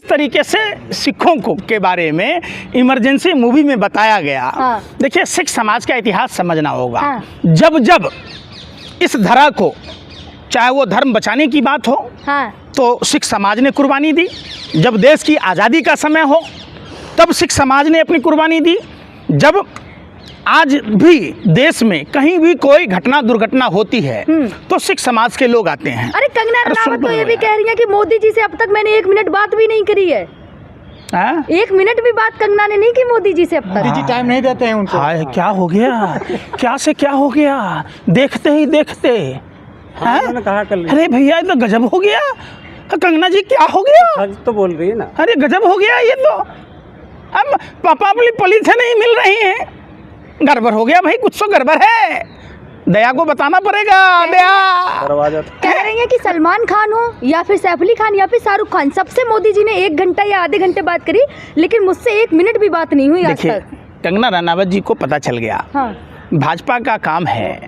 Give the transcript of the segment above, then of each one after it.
तरीके से सिखों को के बारे में इमरजेंसी मूवी में बताया गया। देखिए, सिख समाज का इतिहास समझना होगा। जब जब इस धरा को, चाहे वो धर्म बचाने की बात हो, तो सिख समाज ने कुर्बानी दी। जब देश की आज़ादी का समय हो, तब सिख समाज ने अपनी कुर्बानी दी। जब आज भी देश में कहीं भी कोई घटना दुर्घटना होती है तो सिख समाज के लोग आते हैं। अरे कंगना रनावत तो ये भी कह रही है कि मोदी जी से अब तक मैंने 1 मिनट बात भी नहीं करी है। 1 मिनट भी बात कंगना ने नहीं की मोदी जी से अब तक। मोदी जी टाइम नहीं देते हैं उनको। हाय, क्या हो गया, क्या से क्या हो गया, देखते ही देखते। अरे भैया, ये तो गजब हो गया। कंगना जी, क्या हो गया? सच तो बोल रही है ना। अरे गजब हो गया ये तो। अब पापा अपनी पली से नहीं मिल रही हैं, गड़बड़ हो गया भाई, कुछ तो गड़बड़ है। दया को बताना पड़ेगा। दया कह रही है कि सलमान खान हो या फिर सैफ अली खान या फिर शाहरुख खान, सबसे मोदी जी ने 1 घंटा या आधे घंटे बात करी, लेकिन मुझसे 1 मिनट भी बात नहीं हुई आज तक। कंगना रनावत जी को पता चल गया, भाजपा का काम है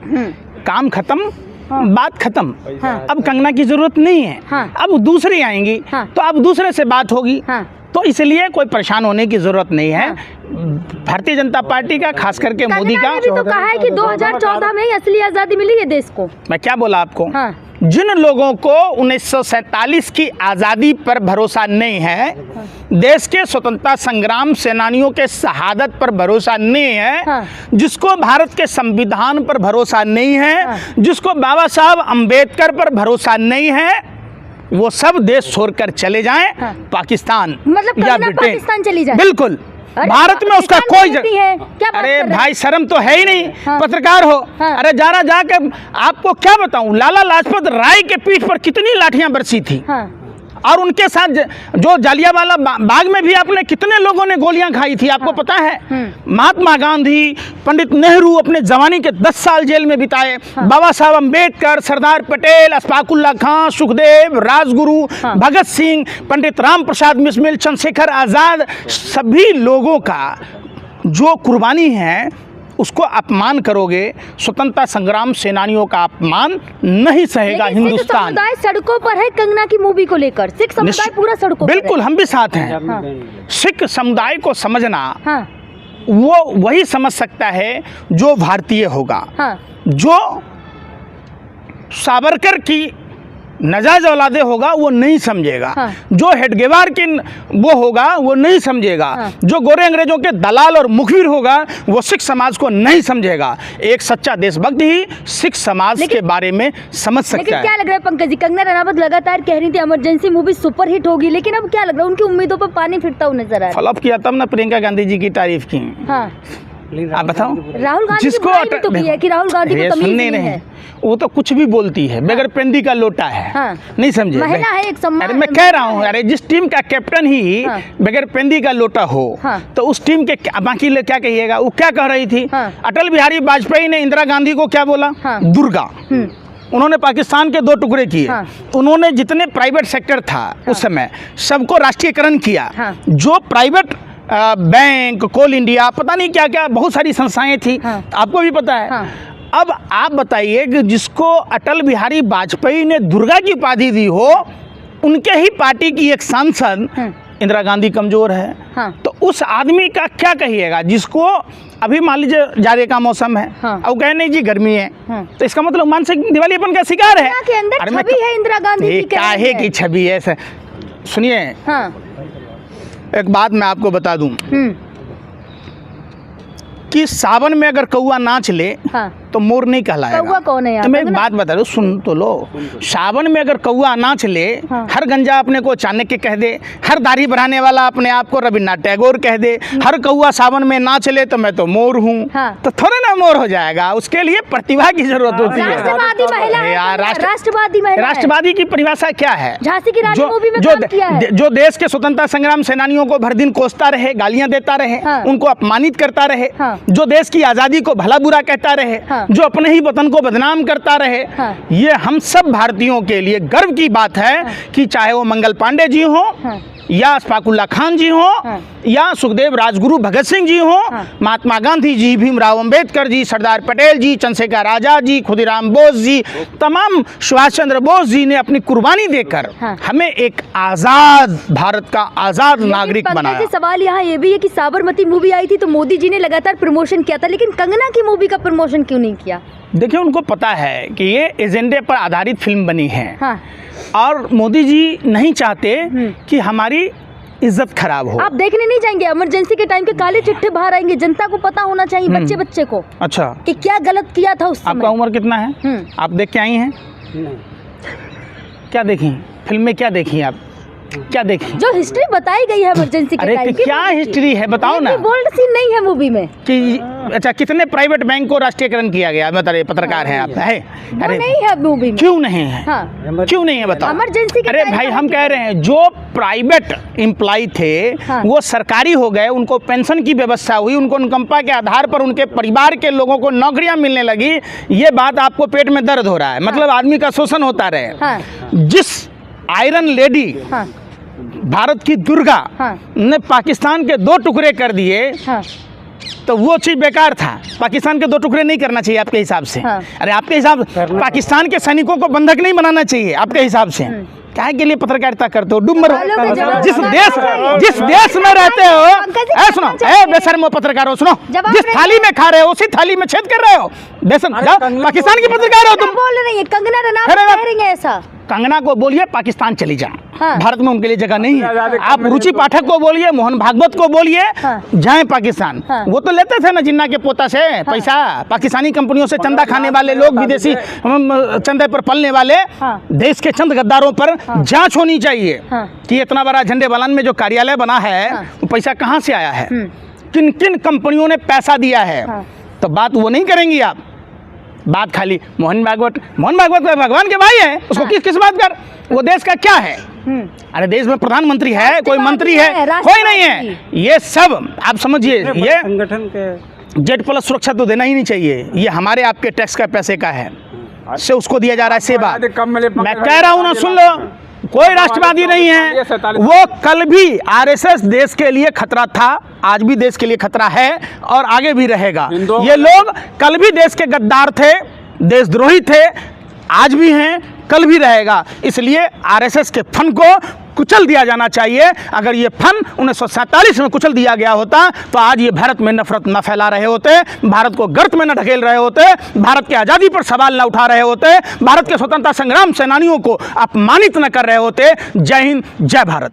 काम खत्म, बात खत्म। अब कंगना की जरूरत नहीं है। अब दूसरी आएंगी तो अब दूसरे से बात होगी। तो इसलिए कोई परेशान होने की जरूरत नहीं है। भारतीय जनता पार्टी का, खास करके मोदी का, भी तो कहा है कि 2014 में ही असली आज़ादी मिली है देश को। मैं क्या बोला आपको? जिन लोगों को 1947 की आज़ादी पर भरोसा नहीं है, देश के स्वतंत्रता संग्राम सेनानियों के शहादत पर भरोसा नहीं है, जिसको भारत के संविधान पर भरोसा नहीं है, जिसको बाबा साहब अम्बेडकर पर भरोसा नहीं है, वो सब देश छोड़कर चले जाएं। पाकिस्तान, मतलब या ब्रिटेन, पाकिस्तान चली जाए। बिल्कुल, भारत में उसका कोई क्या अरे भाई, शर्म तो है ही नहीं। पत्रकार हो। अरे जारा जाके आपको क्या बताऊं, लाला लाजपत राय के पीठ पर कितनी लाठियां बरसी थी। और उनके साथ जो जालियांवाला बाग में भी आपने कितने लोगों ने गोलियां खाई थी, आपको पता है? महात्मा गांधी, पंडित नेहरू अपने जवानी के 10 साल जेल में बिताए। बाबा साहब अम्बेडकर, सरदार पटेल, अशफाकुल्ला खां, सुखदेव, राजगुरु, भगत सिंह, पंडित राम प्रसाद बिस्मिल, चंद्रशेखर आज़ाद, सभी लोगों का जो कुर्बानी है उसको अपमान करोगे, स्वतंत्रता संग्राम सेनानियों का अपमान नहीं सहेगा हिंदुस्तान। समुदाय सड़कों पर है कंगना की मूवी को लेकर, सिख समुदाय पूरा सड़कों पर है। बिल्कुल, हम भी साथ हैं। सिख समुदाय को समझना, वो वही समझ सकता है जो भारतीय होगा। जो सावरकर की नजायज औलादे होगा वो नहीं समझेगा। जो हेडगेवार की वो होगा वो नहीं समझेगा। जो गोरे अंग्रेजों के दलाल और मुखबिर होगा वो सिख समाज को नहीं समझेगा। एक सच्चा देशभक्त ही सिख समाज के बारे में समझ सकता है। लेकिन क्या लग रहा है पंकज जी, कंगना रनावत लगातार कह रही थी इमरजेंसी मूवी सुपरहिट होगी, लेकिन अब क्या लग रहा है, उनकी उम्मीदों पर पानी फिरता हुआ नजर आ रहा है। फ्लॉप किया तब ना प्रियंका गांधी जी की तारीफ की। आप बताओ, राहुल गांधी जिसको की तो की है कि राहुल गांधी को तमीज नहीं है। वो तो कुछ भी बोलती है, बगैर पेंदी का लोटा है। नहीं समझे? महिला है, एक सम्मान। अरे मैं कह रहा हूँ, अरे जिस टीम का कैप्टन ही बगैर पेंदी का लोटा हो, तो उस टीम के बाकी लोग क्या कहिएगा? वो क्या कह रही थी? अटल बिहारी वाजपेयी ने इंदिरा गांधी को क्या बोला? दुर्गा। उन्होंने पाकिस्तान के 2 टुकड़े किए। उन्होंने जितने प्राइवेट सेक्टर था उस समय सबको राष्ट्रीयकरण किया। जो प्राइवेट बैंक, कोल इंडिया, पता नहीं क्या क्या बहुत सारी संस्थाएं थी, आपको भी पता है। अब आप बताइए कि जिसको अटल बिहारी वाजपेयी ने दुर्गा की उपाधि दी हो, उनके ही पार्टी की एक सांसद इंदिरा गांधी कमजोर है। तो उस आदमी का क्या कहिएगा, जिसको अभी मान लीजिए जाड़े का मौसम है और कहे नहीं जी गर्मी है, तो इसका मतलब मानसिक दिवालियापन का शिकार है। अरे छवि है इंदिरा गांधी की, काहे की छवि है? सुनिए, एक बात मैं आपको बता दूं कि सावन में अगर कौआ नाच ले तो मोर नहीं कहलाएगा। कौआ कौन है यार? तो मैं एक बात बता दूं, सुन तो लो। सावन में अगर कौआ नाच ले, हर गंजा अपने को चाणक्य कह दे, हर दाढ़ी बढ़ाने वाला अपने आप को रविन्द्रनाथ टैगोर कह दे, हर कौआ सावन में नाच ले तो मैं तो मोर हूँ, तो थोड़ा ना मोर हो जाएगा। उसके लिए प्रतिभा की जरूरत होती है। राष्ट्रवादी महिला है, राष्ट्रवादी महिला। राष्ट्रवादी की परिभाषा क्या है? झांसी की रानी मूवी में काम किया है। जो देश के स्वतंत्रता संग्राम सेनानियों को भर दिन कोसता रहे, गालियां देता रहे, उनको अपमानित करता रहे, जो देश की आजादी को भला बुरा कहता रहे, जो अपने ही वतन को बदनाम करता रहे। ये हम सब भारतीयों के लिए गर्व की बात है कि चाहे वो मंगल पांडे जी हो या अशफाकुल्ला खान जी हो, या सुखदेव राजगुरु भगत सिंह जी हो, महात्मा गांधी जी, भीमराव अंबेडकर जी, सरदार पटेल जी, चंद्रशेखर आजाद जी, खुदीराम बोस जी, तमाम सुभाष चंद्र बोस जी ने अपनी कुर्बानी देकर हमें एक आज़ाद भारत का आज़ाद नागरिक बनाया। सवाल यहाँ ये भी है कि साबरमती मूवी आई थी तो मोदी जी ने लगातार प्रमोशन किया था, लेकिन कंगना की मूवी का प्रमोशन क्यों नहीं किया? देखिए, उनको पता है कि ये एजेंडे पर आधारित फिल्म बनी है, और मोदी जी नहीं चाहते कि हमारी इज्जत खराब हो। आप देखने नहीं जाएंगे? इमरजेंसी के टाइम के काले चिट्ठे बाहर आएंगे, जनता को पता होना चाहिए, बच्चे बच्चे को, अच्छा, कि क्या गलत किया था उस समय। आपका उम्र कितना है? आप देख के आई हैं? नहीं। क्या देखी फिल्म में? क्या देखी आप? क्या देखी? जो हिस्ट्री बताई गई है इमरजेंसी के अरे टाइम क्या हिस्ट्री है, बताओ ना। बोल्ड सीन नहीं है मूवी में कि अच्छा, कितने प्राइवेट बैंक को राष्ट्रीयकरण किया गया? बताइए, पत्रकार हैं आप, है? अरे नहीं है मूवी में। क्यों नहीं है? क्यों नहीं है, बताओ। इमरजेंसी के अरे भाई, हम कह रहे हैं जो प्राइवेट एम्प्लॉय थे वो सरकारी हो गए, उनको पेंशन की व्यवस्था हुई, उनको अनुकंपा के आधार पर उनके परिवार के लोगों को नौकरियां मिलने लगी। ये बात आपको पेट में दर्द हो रहा है, मतलब आदमी का शोषण होता रहे। जिस आयरन लेडी, भारत की दुर्गा ने पाकिस्तान के 2 टुकड़े कर दिए, तो वो चीज़ बेकार था। पाकिस्तान के 2 टुकड़े नहीं करना चाहिए आपके हिसाब से। अरे आपके हिसाब, पाकिस्तान के सैनिकों को बंधक नहीं बनाना चाहिए आपके हिसाब से। काहे के लिए पत्रकारिता करते हो? डुम्बर हो। जिस देश में रहते हो, सुनो, बेशर्मो पत्रकार हो, सुनो, जिस थाली में खा रहे हो उसी थाली में छेद कर रहे हो। पाकिस्तान की पत्रकार हो तुम। बोल रही है कंगना रनावत कह रही है ऐसा। कंगना को बोलिए पाकिस्तान चली जाए, भारत में उनके लिए जगह नहीं है। आप रुचि पाठक को बोलिए, मोहन भागवत को बोलिए, जाएं पाकिस्तान। वो तो लेते थे ना जिन्ना के पोता से पैसा, पाकिस्तानी कंपनियों से चंदा खाने वाले लोग, विदेशी चंदे पर पलने वाले देश के चंद गद्दारों पर जांच होनी चाहिए कि इतना बड़ा झंडे वालन में जो कार्यालय बना है वो पैसा कहाँ से आया है, किन किन कंपनियों ने पैसा दिया है। तो बात वो नहीं करेंगी आप, बात खाली मोहन भागवत भगवान के भाई है, उसको किस बात कर, वो देश का क्या है? अरे देश में प्रधानमंत्री है, कोई मंत्री है, कोई नहीं है। ये सब आप समझिए, ये संगठन के Z+ सुरक्षा तो देना ही नहीं चाहिए। ये हमारे आपके टैक्स का पैसे का है, से उसको दिया जा रहा है सेवा। मैं कह रहा हूँ ना, सुन लो, कोई राष्ट्रवादी नहीं है। वो कल भी RSS देश के लिए खतरा था, आज भी देश के लिए खतरा है और आगे भी रहेगा। ये लोग कल भी देश के गद्दार थे, देशद्रोही थे, आज भी हैं, कल भी रहेगा। इसलिए RSS के फन को कुचल दिया जाना चाहिए। अगर ये फन 1947 में कुचल दिया गया होता तो आज ये भारत में नफरत न फैला रहे होते, भारत को गर्त में न ढकेल रहे होते, भारत की आज़ादी पर सवाल न उठा रहे होते, भारत के स्वतंत्रता संग्राम सेनानियों को अपमानित न कर रहे होते। जय हिंद, जय भारत।